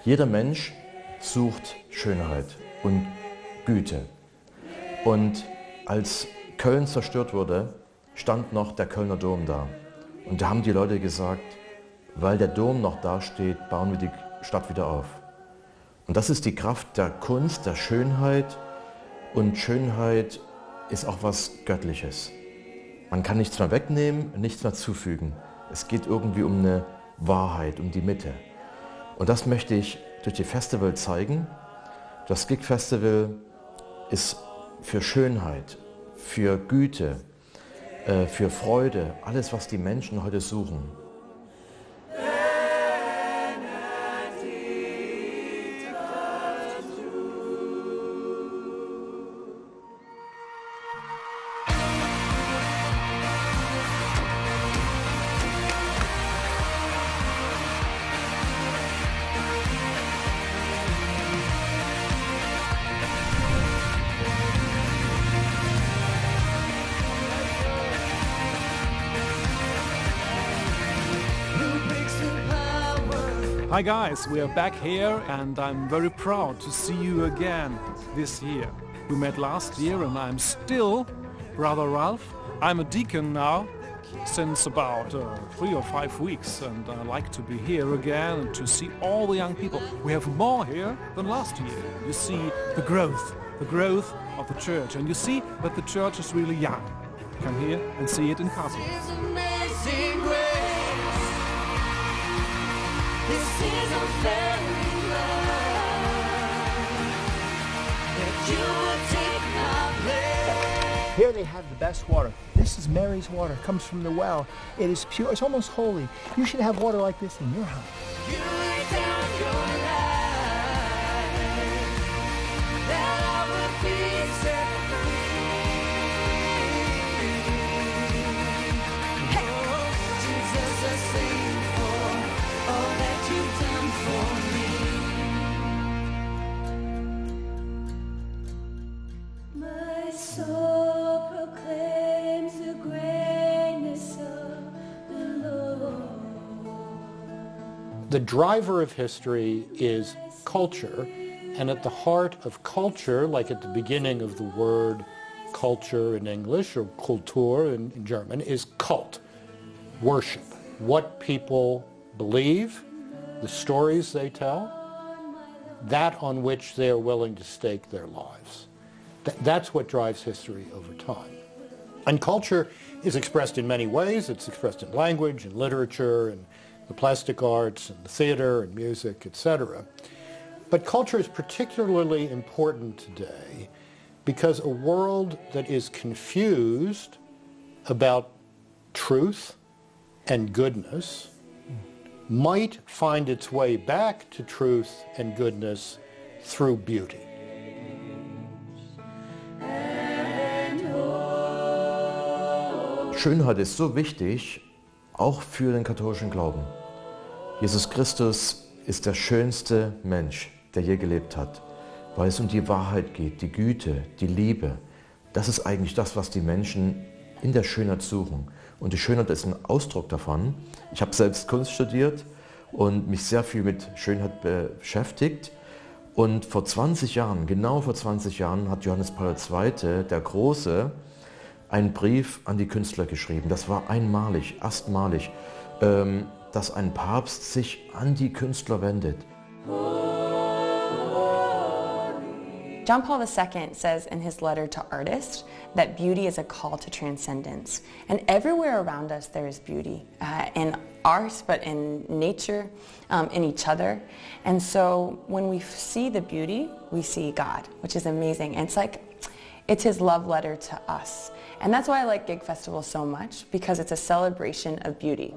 Jeder Mensch sucht Schönheit und Güte. Und als Köln zerstört wurde, stand noch der Kölner Dom da. Und da haben die Leute gesagt, weil der Dom noch da steht, bauen wir die Stadt wieder auf. Und das ist die Kraft der Kunst, der Schönheit. Und Schönheit ist auch was Göttliches. Man kann nichts mehr wegnehmen, nichts mehr zufügen. Es geht irgendwie um eine Wahrheit, um die Mitte. Und das möchte ich durch die Festival zeigen. Das Gig Festival ist für Schönheit, für Güte, für Freude, alles, was die Menschen heute suchen. Hi guys, we are back here and I'm very proud to see you again this year. We met last year and I'm still Brother Ralph. I'm a deacon now since about 3 or 5 weeks and I like to be here again and to see all the young people. We have more here than last year. You see the growth of the church and you see that the church is really young. Come here and see it in Kassel. This is unfailing love, that you would take my place. Here they have the best water. This is Mary's water. It comes from the well. It is pure. It's almost holy. You should have water like this in your house. You laid down your life, that I would be set free. Oh, Jesus, I sing for all that you've done for me. My soul proclaims the greatness of the Lord. The driver of history is culture, and at the heart of culture, like at the beginning of the word culture in English, or Kultur in German, is cult, worship. What people believe, the stories they tell, that on which they are willing to stake their lives. That's what drives history over time. And culture is expressed in many ways. It's expressed in language and literature and the plastic arts and the theater and music, etc. But culture is particularly important today because a world that is confused about truth and goodness might find its way back to truth and goodness through beauty. Schönheit ist so wichtig, auch für den katholischen Glauben. Jesus Christus ist der schönste Mensch, der je gelebt hat, weil es um die Wahrheit geht, die Güte, die Liebe. Das ist eigentlich das, was die Menschen in der Schönheit suchen. Und die Schönheit ist ein Ausdruck davon. Ich habe selbst Kunst studiert und mich sehr viel mit Schönheit beschäftigt. Und vor 20 Jahren, genau vor 20 Jahren, hat Johannes Paul II., der Große, einen Brief an die Künstler geschrieben. Das war einmalig, erstmalig, dass ein Papst sich an die Künstler wendet. John Paul II says in his letter to artists that beauty is a call to transcendence. And everywhere around us there is beauty, in art, but in nature, in each other. And so when we see the beauty, we see God, which is amazing. And it's his love letter to us. And that's why I like Gig Festival so much, because it's a celebration of beauty.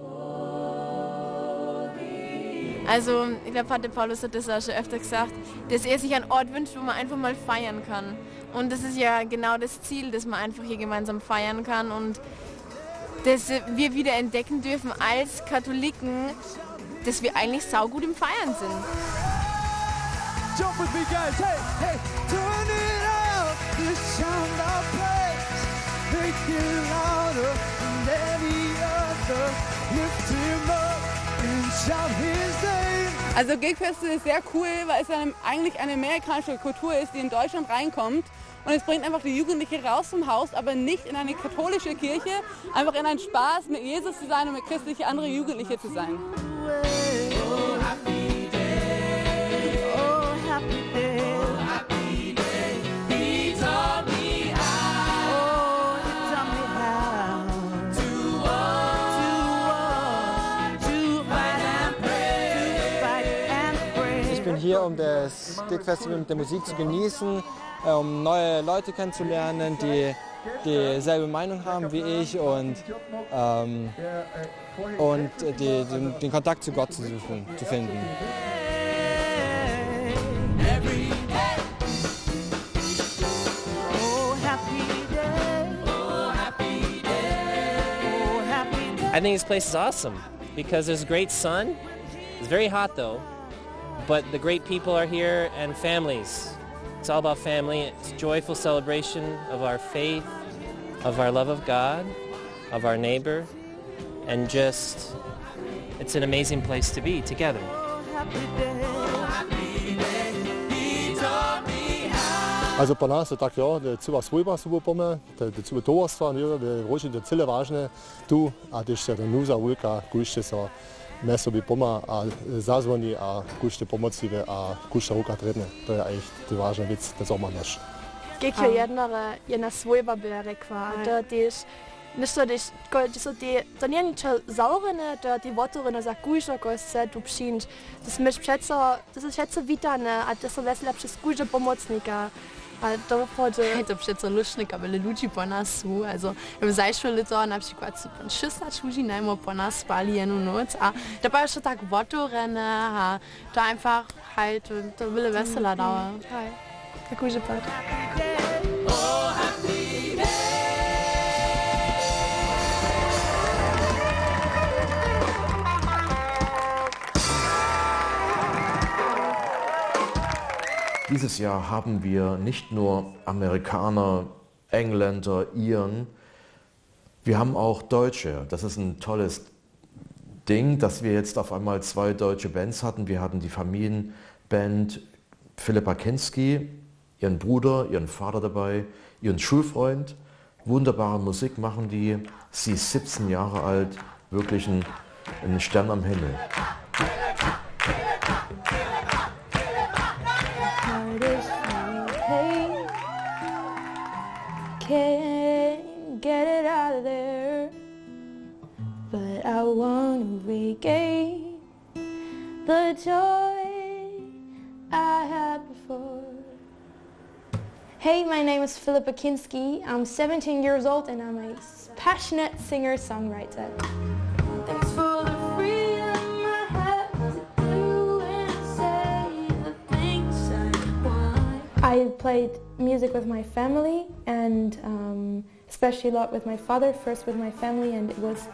Also ich glaube, Pater Paulus hat das auch schon öfter gesagt, dass er sich einen Ort wünscht, wo man einfach mal feiern kann. Und das ist ja genau das Ziel, dass man einfach hier gemeinsam feiern kann und dass wir wieder entdecken dürfen als Katholiken, dass wir eigentlich saugut im Feiern sind. Jump with me, guys. Hey, hey, turn it up. This sound of praise, make it louder than any other. Lift him up and shout his name. Also Gigfest ist sehr cool, weil es eigentlich eine amerikanische Kultur ist, die in Deutschland reinkommt. Und es bringt einfach die Jugendlichen raus vom Haus, aber nicht in eine katholische Kirche, einfach in einen Spaß, mit Jesus zu sein und mit christlichen anderen Jugendlichen zu sein. Ich bin hier, um das Gig-Festival mit der Musik zu genießen, um neue Leute kennenzulernen, die dieselbe Meinung haben wie ich und den Kontakt zu Gott zu finden. I think this place is awesome because there's great sun. It's very hot though, but the great people are here and families. It's all about family. It's a joyful celebration of our faith, of our love of God, of our neighbor, and just, it's an amazing place to be together. Also po nás je tak jo, celá svojba sú pome, celé tovarstva, ročne celé vážne tu a ešte núza veľká, kúšte sa meso by poma a zazvoní a kúšte pomocive a kúšte ruka tredne. To je echt die vážna vec, to zomer naš. Gik jo jedna svojba byla rekva, da tiš nešto to nie ničo zaurene, da ti votorene za kúžo, ko se tu přinč. To je přeco vítane a to sú vesela přes kúže pomocníka. A to je to přece lušnika, byli ľudí po nás sú. Also, v zajšlo leto napríklad sú 600 ľudí najmo po nás spali jednu noc. A to bylo schon tak votorene a to einfach halt, to bylo vesela dauer. Kúže pad. Dieses Jahr haben wir nicht nur Amerikaner, Engländer, Iren, wir haben auch Deutsche. Das ist ein tolles Ding, dass wir jetzt auf einmal 2 deutsche Bands hatten. Wir hatten die Familienband Philippa Kinski, ihren Bruder, ihren Vater dabei, ihren Schulfreund. Wunderbare Musik machen die. Sie ist 17 Jahre alt, wirklich ein Stern am Himmel. Can't get it out of there, but I want to regain the joy I had before. Hey, my name is Philippa Kinski. I'm 17 years old and I'm a passionate singer-songwriter. Thanks for the freedom I have to do and say the things I want. I played music with my family and especially a lot with my father, first with my family, and it was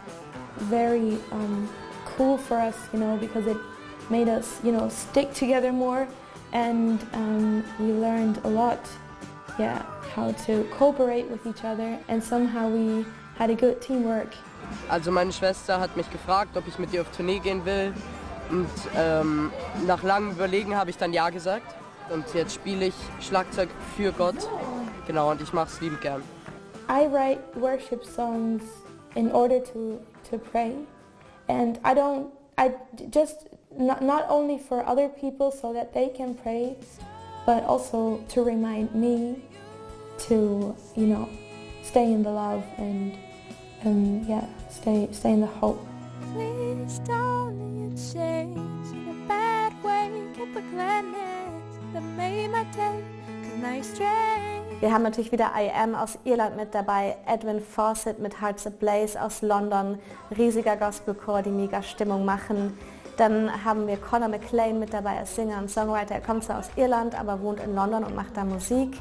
very cool for us, because it made us, stick together more, and we learned a lot, how to cooperate with each other, and somehow we had a good teamwork. Also meine Schwester hat mich gefragt, ob ich mit ihr auf Tournee gehen will, und nach langem Überlegen habe ich dann ja gesagt. Und jetzt spiele ich Schlagzeug für Gott, genau, und ich mache es liebend gern. I write worship songs in order to pray, and not only for other people so that they can pray, but also to remind me to, stay in the love and stay in the hope. Please don't let you change in a bad way, get the gladness that made my day, 'cause now you're strange. Wir haben natürlich wieder I Am aus Irland mit dabei, Edwin Fawcett mit Hearts Ablaze aus London, riesiger Gospelchor, die mega Stimmung machen. Dann haben wir Conor McLean mit dabei als Singer und Songwriter. Er kommt zwar aus Irland, aber wohnt in London und macht da Musik.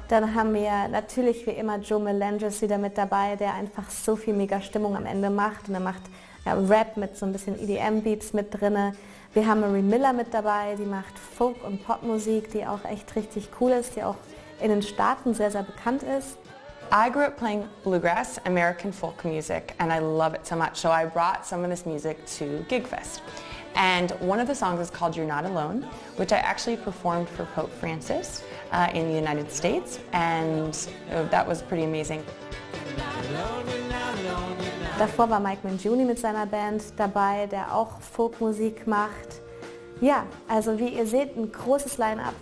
Dann haben wir natürlich wie immer Joe Melendres wieder mit dabei, der einfach so viel mega Stimmung am Ende macht. Und er macht Rap mit so ein bisschen EDM-Beats mit drinne. Wir haben Marie Miller mit dabei, die macht Folk- und Popmusik, die auch echt richtig cool ist, die auch in den Staaten sehr, sehr bekannt ist. I grew up playing bluegrass, American folk music, and I love it so much, so I brought some of this music to Gigfest. And one of the songs is called You're Not Alone, which I actually performed for Pope Francis in the United States, and that was pretty amazing. Davor war Mike Mingioni mit seiner Band dabei, der auch Folkmusik macht. Ja, also wie ihr seht, ein großes Line-Up.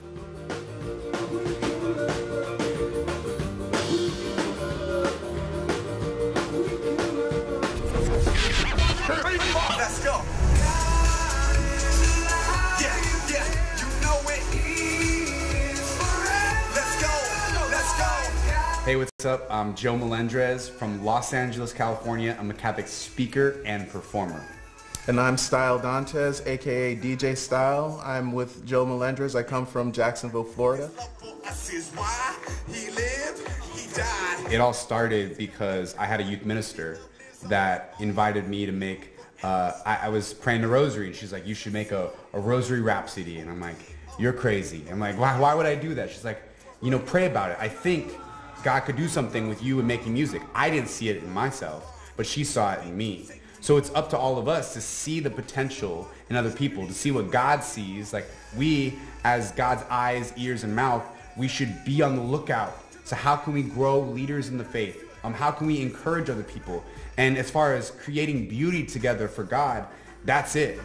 Let's go. Hey, what's up? I'm Joe Melendrez from Los Angeles, California. I'm a Catholic speaker and performer. And I'm Style Dantes, aka DJ Style. I'm with Joe Melendrez. I come from Jacksonville, Florida. It all started because I had a youth minister that invited me to make, I was praying the rosary, and she's like, you should make a rosary rhapsody. And I'm like, you're crazy. I'm like, why would I do that? She's like, you know, pray about it. I think God could do something with you in making music. I didn't see it in myself, but she saw it in me. So it's up to all of us to see the potential in other people, to see what God sees. Like, we, as God's eyes, ears, and mouth, we should be on the lookout. So how can we grow leaders in the faith? How can we encourage other people? And as far as creating beauty together for God, that's it.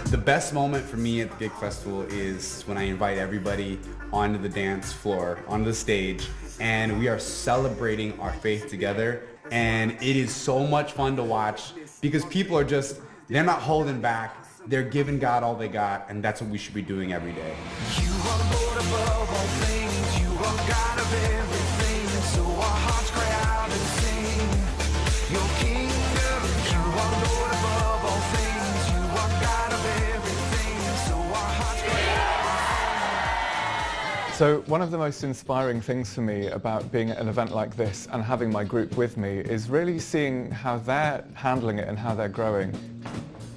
The best moment for me at the Gig Festival is when I invite everybody onto the dance floor, onto the stage, and we are celebrating our faith together. And it is so much fun to watch because people are just, they're not holding back. They're giving God all they got, and that's what we should be doing every day. You are Lord above all things. You are God of everything. So our hearts cry out and sing your kingdom. You are Lord above all things. You are God of everything. So our hearts cry out. So one of the most inspiring things for me about being at an event like this and having my group with me is really seeing how they're handling it and how they're growing.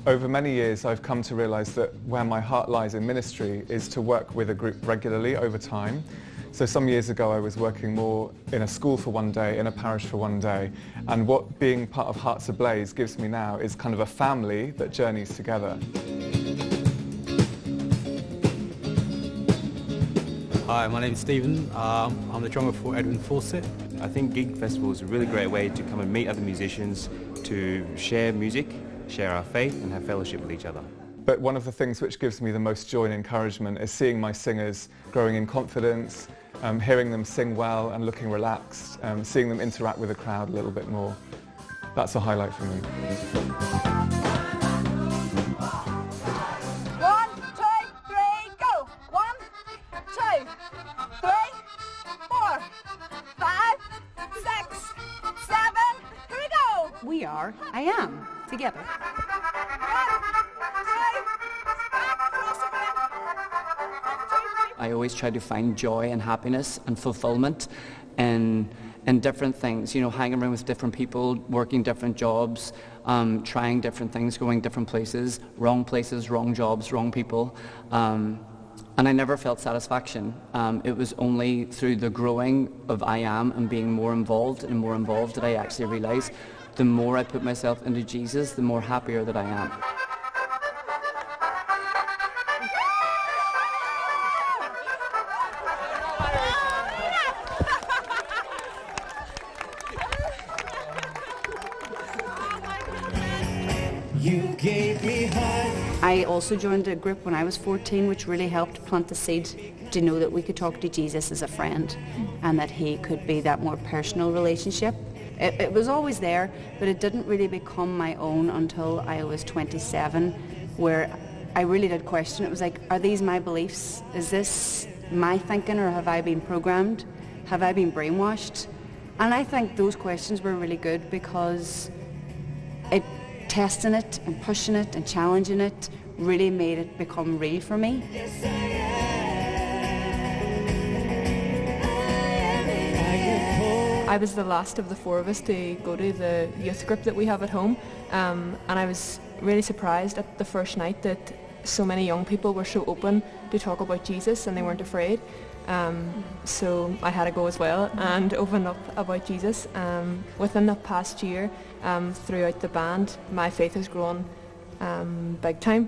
Over many years, I've come to realize that where my heart lies in ministry is to work with a group regularly over time. So some years ago, I was working more in a school for one day, in a parish for one day. And what being part of Hearts Ablaze gives me now is kind of a family that journeys together. Hi, my name's Stephen. I'm the drummer for Edwin Fawcett. I think Gig Festival is a really great way to come and meet other musicians, to share music, share our faith and have fellowship with each other. But one of the things which gives me the most joy and encouragement is seeing my singers growing in confidence, hearing them sing well and looking relaxed, seeing them interact with the crowd a little bit more. That's a highlight for me. 1, 2, 3, go! 1, 2, 3, 4, 5, 6, 7, here we go! We are I Am together. I always try to find joy and happiness and fulfillment in different things, you know, hanging around with different people, working different jobs, trying different things, going different places, wrong jobs, wrong people. And I never felt satisfaction. It was only through the growing of I Am and being more involved that I actually realized the more I put myself into Jesus, the more happier that I am. You gave me high. I also joined a group when I was 14, which really helped plant the seed to know that we could talk to Jesus as a friend and that he could be that more personal relationship. It was always there, but it didn't really become my own until I was 27, where I really did question. It was like, are these my beliefs? Is this my thinking, or have I been programmed? Have I been brainwashed? And I think those questions were really good because testing it and pushing it and challenging it really made it become real for me. I was the last of the four of us to go to the youth group that we have at home, and I was really surprised at the first night that so many young people were so open to talk about Jesus and they weren't afraid. So I had to go as well and open up about Jesus. Within the past year, throughout the band. My faith has grown big time.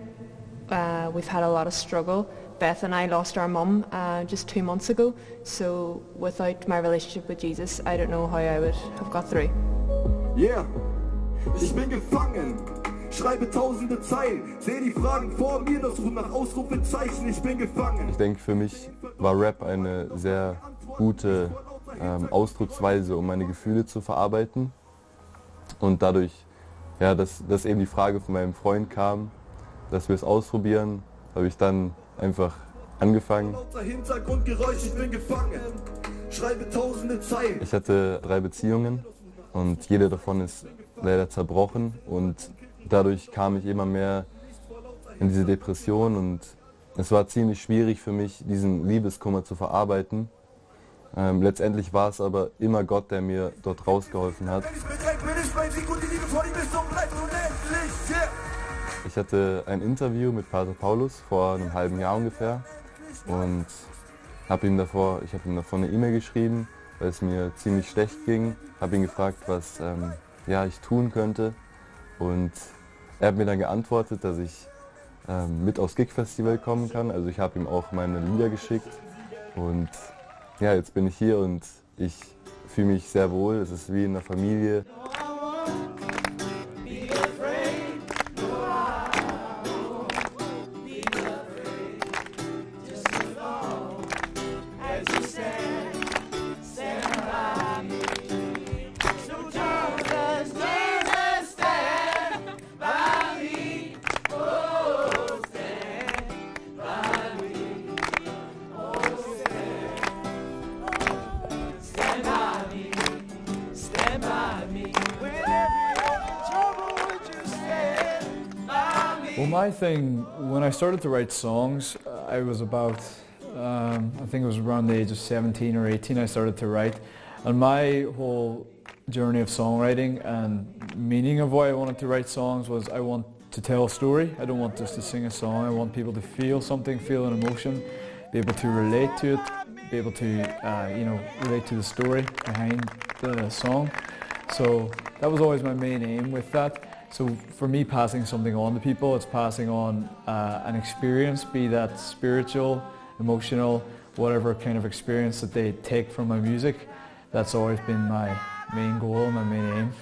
We've had a lot of struggle. Beth and I lost our mum just 2 months ago, so without my relationship with Jesus, I don't know how I would have got through. Yeah, ich bin gefangen, schreibe tausende Zeilen, sehe die Fragen vor mir, das Rufen nach Ausrufezeichen, ich bin gefangen. Ich denke, für mich war Rap eine sehr gute Ausdrucksweise, um meine Gefühle zu verarbeiten. Und dadurch, ja, dass eben die Frage von meinem Freund kam, dass wir es ausprobieren, habe ich dann einfach angefangen. Ich hatte 3 Beziehungen und jede davon ist leider zerbrochen und dadurch kam ich immer mehr in diese Depression und es war ziemlich schwierig für mich, diesen Liebeskummer zu verarbeiten. Letztendlich war es aber immer Gott, der mir dort rausgeholfen hat. Ich hatte ein Interview mit Pater Paulus vor einem halben Jahr ungefähr und ich habe ihm davor eine E-Mail geschrieben, weil es mir ziemlich schlecht ging. Habe ihn gefragt, was ich tun könnte und er hat mir dann geantwortet, dass ich mit aufs Gig-Festival kommen kann. Also ich habe ihm auch meine Lieder geschickt und ja, jetzt bin ich hier und ich fühle mich sehr wohl. Es ist wie in der Familie. Well, my thing, when I started to write songs, I was about, I think it was around the age of 17 or 18 I started to write. And my whole journey of songwriting and meaning of why I wanted to write songs was I want to tell a story. I don't want just to sing a song. I want people to feel something, feel an emotion, be able to relate to it, be able to, relate to the story behind the song. So that was always my main aim with that. So for me, passing something on to people, it's passing on an experience, be that spiritual, emotional, whatever kind of experience that they take from my music. That's always been my main goal, my main aim.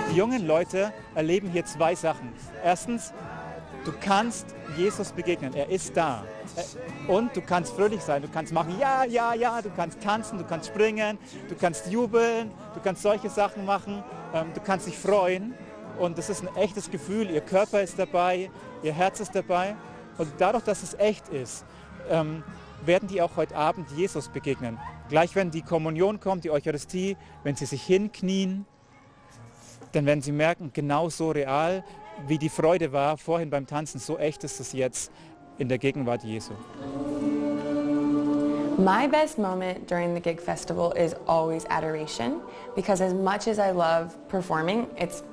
Die jungen Leute erleben hier 2 Sachen. Erstens, du kannst Jesus begegnen, er ist da. Und du kannst fröhlich sein, du kannst machen, ja, ja, ja, du kannst tanzen, du kannst springen, du kannst jubeln, du kannst solche Sachen machen, du kannst dich freuen. Und das ist ein echtes Gefühl, ihr Körper ist dabei, ihr Herz ist dabei. Und dadurch, dass es echt ist, werden die auch heute Abend Jesus begegnen. Gleich wenn die Kommunion kommt, die Eucharistie, wenn sie sich hinknien, dann werden sie merken, genau so real, wie die Freude war vorhin beim Tanzen, so echt ist es jetzt in der Gegenwart Jesu. My best moment during the Gig Festival is always adoration, because as much as I love performing, it's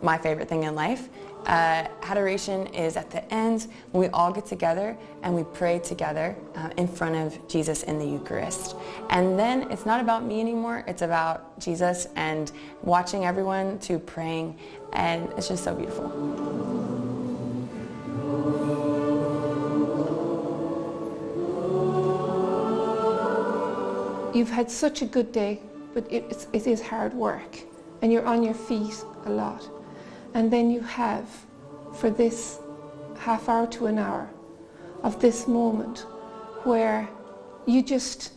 my favorite thing in life. Adoration is at the end when we all get together and we pray together in front of Jesus in the Eucharist. And then it's not about me anymore, it's about Jesus and watching everyone to praying, and it's just so beautiful. You've had such a good day, but it is hard work, and you're on your feet a lot. And then you have, for this half hour to an hour of this moment, where you just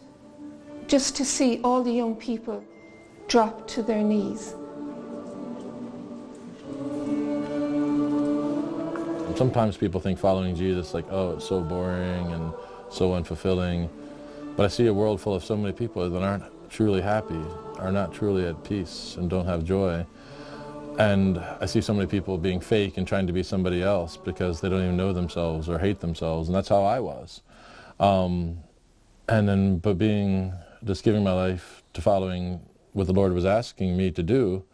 to see all the young people drop to their knees. Sometimes people think following Jesus, like, oh, it's so boring and so unfulfilling. But I see a world full of so many people that aren't truly happy, are not truly at peace, and don't have joy. And I see so many people being fake and trying to be somebody else because they don't even know themselves or hate themselves, and that's how I was. But just giving my life to following what the Lord was asking me to do,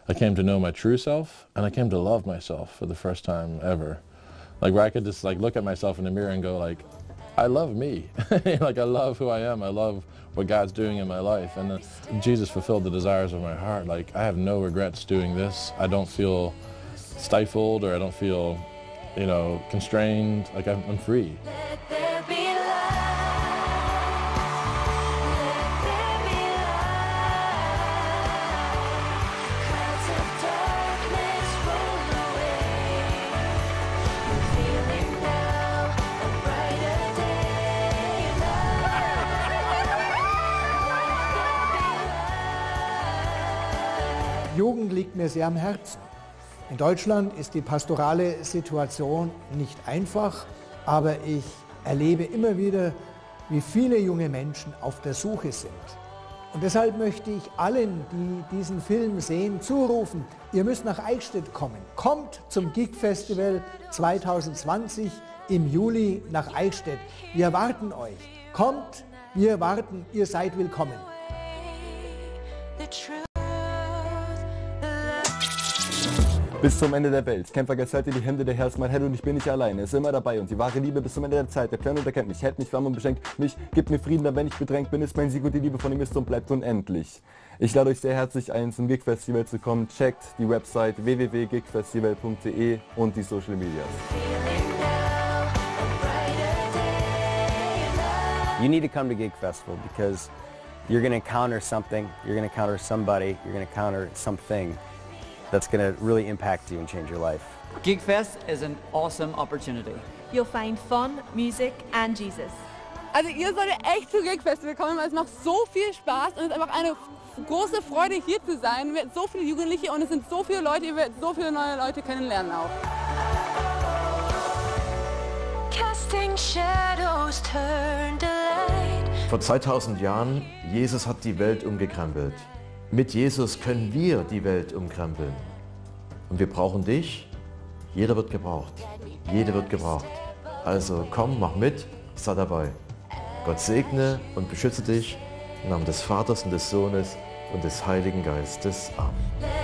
I came to know my true self, and I came to love myself for the first time ever. Like where I could just like look at myself in the mirror and go like, I love me. Like I love who I am. I love what God's doing in my life. And Jesus fulfilled the desires of my heart. Like I have no regrets doing this. I don't feel stifled or I don't feel, constrained. Like I'm free. Jugend liegt mir sehr am Herzen. In Deutschland ist die pastorale Situation nicht einfach, aber ich erlebe immer wieder, wie viele junge Menschen auf der Suche sind. Und deshalb möchte ich allen, die diesen Film sehen, zurufen, ihr müsst nach Eichstätt kommen. Kommt zum Gig Festival 2020 im Juli nach Eichstätt. Wir erwarten euch. Kommt, wir warten, ihr seid willkommen. Bis zum Ende der Welt. Kämpfer halte die Hände, der Herr ist mein Held und ich bin nicht allein. Er ist immer dabei und die wahre Liebe bis zum Ende der Zeit. Der Plan und erkennt mich, hält mich warm und beschenkt mich, gibt mir Frieden, dann wenn ich bedrängt bin, ist mein Sieg und die Liebe von ihm ist und bleibt unendlich. Ich lade euch sehr herzlich ein, zum Gig Festival zu kommen. Checkt die Website www.gigfestival.de und die Social Medias. You need to come to Gig Festival because you're going to encounter something, you're going to encounter somebody, you're going to encounter something that's going to really impact you and change your life. GigFest is an awesome opportunity. You'll find fun, music and Jesus. Also ihr solltet echt zu Gig Festival kommen, weil es macht so viel Spaß und es ist einfach eine große Freude hier zu sein. Wir haben so viele Jugendliche und es sind so viele Leute, ihr werdet so viele neue Leute kennenlernen auch. Casting shadows turn to light. Vor 2000 Jahren, Jesus hat die Welt umgekrempelt. Mit Jesus können wir die Welt umkrempeln. Und wir brauchen dich. Jeder wird gebraucht. Jede wird gebraucht. Also komm, mach mit, sei dabei. Gott segne und beschütze dich im Namen des Vaters und des Sohnes und des Heiligen Geistes. Amen.